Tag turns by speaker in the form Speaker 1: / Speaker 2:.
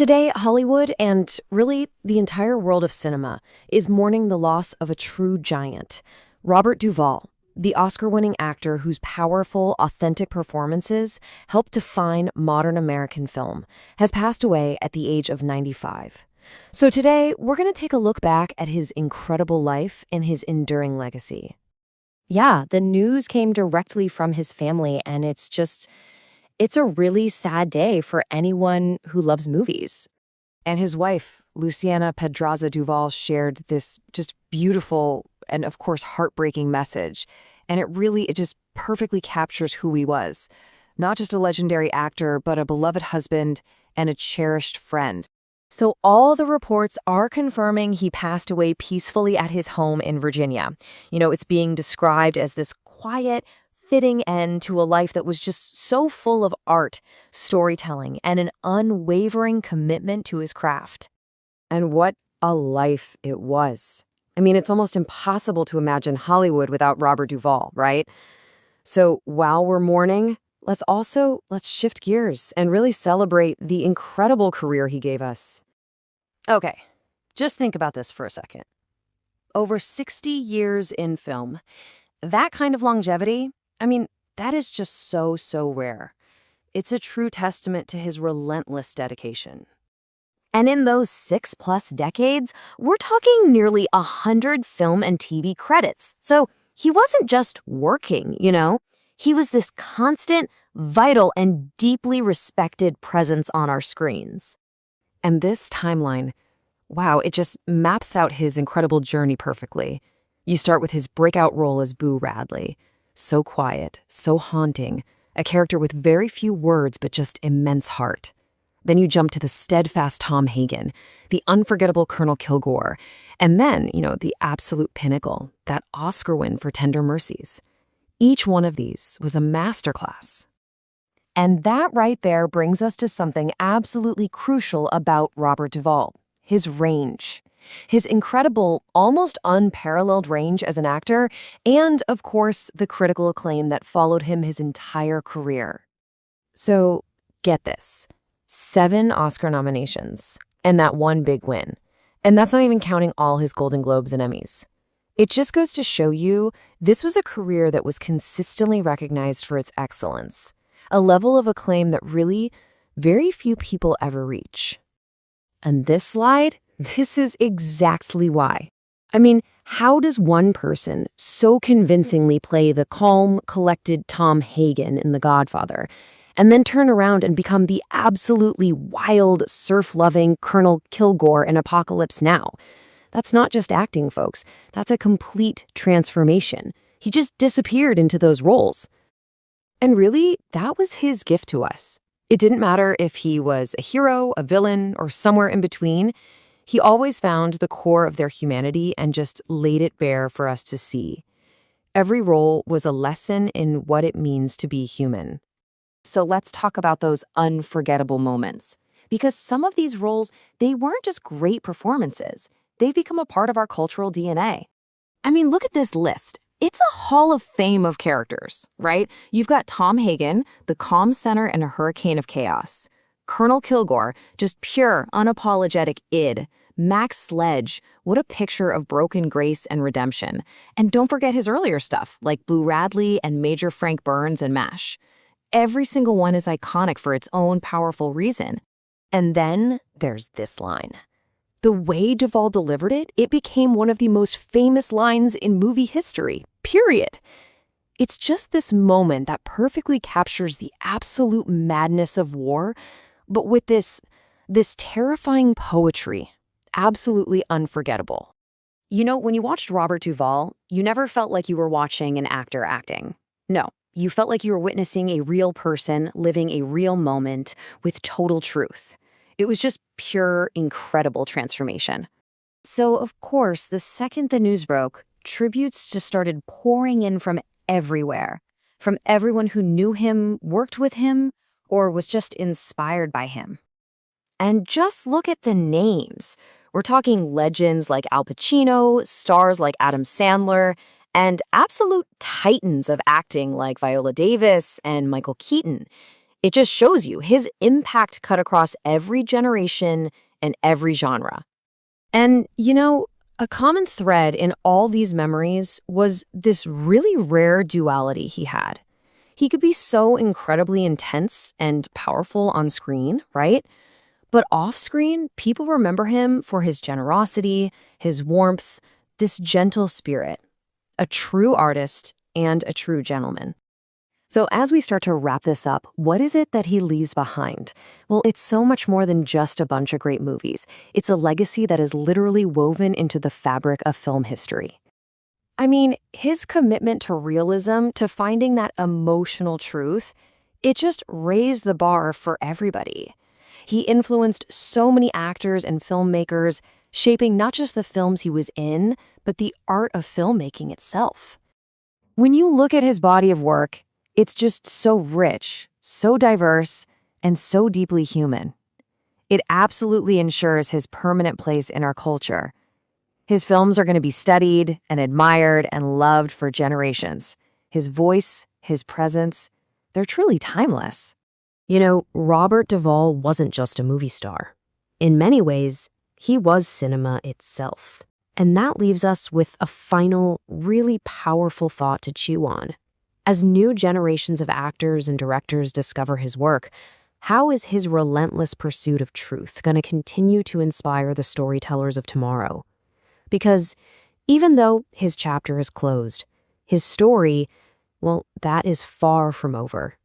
Speaker 1: Today, Hollywood, and really the entire world of cinema, is mourning the loss of a true giant. Robert Duvall, the Oscar-winning actor whose powerful, authentic performances helped define modern American film, has passed away at the age of 95. So today, we're going to take a look back at his incredible life and his enduring legacy.
Speaker 2: Yeah, the news came directly from his family, and it's a really sad day for anyone who loves movies.
Speaker 1: And his wife, Luciana Pedraza Duvall, shared this just beautiful and, of course, heartbreaking message. And it just perfectly captures who he was. Not just a legendary actor, but a beloved husband and a cherished friend.
Speaker 2: So all the reports are confirming he passed away peacefully at his home in Virginia. It's being described as this quiet, fitting end to a life that was just so full of art, storytelling, and an unwavering commitment to his craft.
Speaker 1: And what a life it was. I mean, it's almost impossible to imagine Hollywood without Robert Duvall, right? So while we're mourning, let's shift gears and really celebrate the incredible career he gave us. Okay, just think about this for a second. Over 60 years in film, that kind of longevity, that is just so rare. It's a true testament to his relentless dedication.
Speaker 2: And in those 6+ decades, we're talking nearly 100 film and TV credits. So he wasn't just working, He was this constant, vital, and deeply respected presence on our screens.
Speaker 1: And this timeline, wow, it just maps out his incredible journey perfectly. You start with his breakout role as Boo Radley. So quiet, so haunting, a character with very few words but just immense heart. Then you jump to the steadfast Tom Hagen, the unforgettable Colonel Kilgore, and then, the absolute pinnacle, that Oscar win for Tender Mercies. Each one of these was a masterclass.
Speaker 2: And that right there brings us to something absolutely crucial about Robert Duvall, his range. His incredible, almost unparalleled range as an actor, and, of course, the critical acclaim that followed him his entire career.
Speaker 1: So, get this. 7 Oscar nominations, and that one big win. And that's not even counting all his Golden Globes and Emmys. It just goes to show you this was a career that was consistently recognized for its excellence, a level of acclaim that really very few people ever reach.
Speaker 2: And this slide, this is exactly why. How does one person so convincingly play the calm, collected Tom Hagen in The Godfather, and then turn around and become the absolutely wild, surf-loving Colonel Kilgore in Apocalypse Now? That's not just acting, folks. That's a complete transformation. He just disappeared into those roles.
Speaker 1: And really, that was his gift to us. It didn't matter if he was a hero, a villain, or somewhere in between. He always found the core of their humanity and just laid it bare for us to see. Every role was a lesson in what it means to be human. So let's talk about those unforgettable moments. Because some of these roles, they weren't just great performances. They've become a part of our cultural DNA. Look at this list. It's a hall of fame of characters, right? You've got Tom Hagen, the calm center in a hurricane of chaos. Colonel Kilgore, just pure, unapologetic id. Max Sledge, what a picture of broken grace and redemption. And don't forget his earlier stuff, like Boo Radley and Major Frank Burns and MASH. Every single one is iconic for its own powerful reason. And then there's this line. The way Duvall delivered it, it became one of the most famous lines in movie history, period. It's just this moment that perfectly captures the absolute madness of war, but with this terrifying poetry. Absolutely unforgettable. When you watched Robert Duvall, you never felt like you were watching an actor acting. No, you felt like you were witnessing a real person living a real moment with total truth. It was just pure, incredible transformation. So, of course, the second the news broke, tributes just started pouring in from everywhere. From everyone who knew him, worked with him, or was just inspired by him. And just look at the names. We're talking legends like Al Pacino, stars like Adam Sandler, and absolute titans of acting like Viola Davis and Michael Keaton. It just shows you his impact cut across every generation and every genre.
Speaker 2: And, a common thread in all these memories was this really rare duality he had. He could be so incredibly intense and powerful on screen, right? But off screen, people remember him for his generosity, his warmth, this gentle spirit, a true artist and a true gentleman. So as we start to wrap this up, what is it that he leaves behind? Well, it's so much more than just a bunch of great movies. It's a legacy that is literally woven into the fabric of film history. I mean, his commitment to realism, to finding that emotional truth, it just raised the bar for everybody. He influenced so many actors and filmmakers, shaping not just the films he was in, but the art of filmmaking itself. When you look at his body of work, it's just so rich, so diverse, and so deeply human. It absolutely ensures his permanent place in our culture. His films are going to be studied and admired and loved for generations. His voice, his presence, they're truly timeless. Robert Duvall wasn't just a movie star. In many ways, he was cinema itself. And that leaves us with a final, really powerful thought to chew on. As new generations of actors and directors discover his work, how is his relentless pursuit of truth going to continue to inspire the storytellers of tomorrow? Because even though his chapter is closed, his story, well, that is far from over.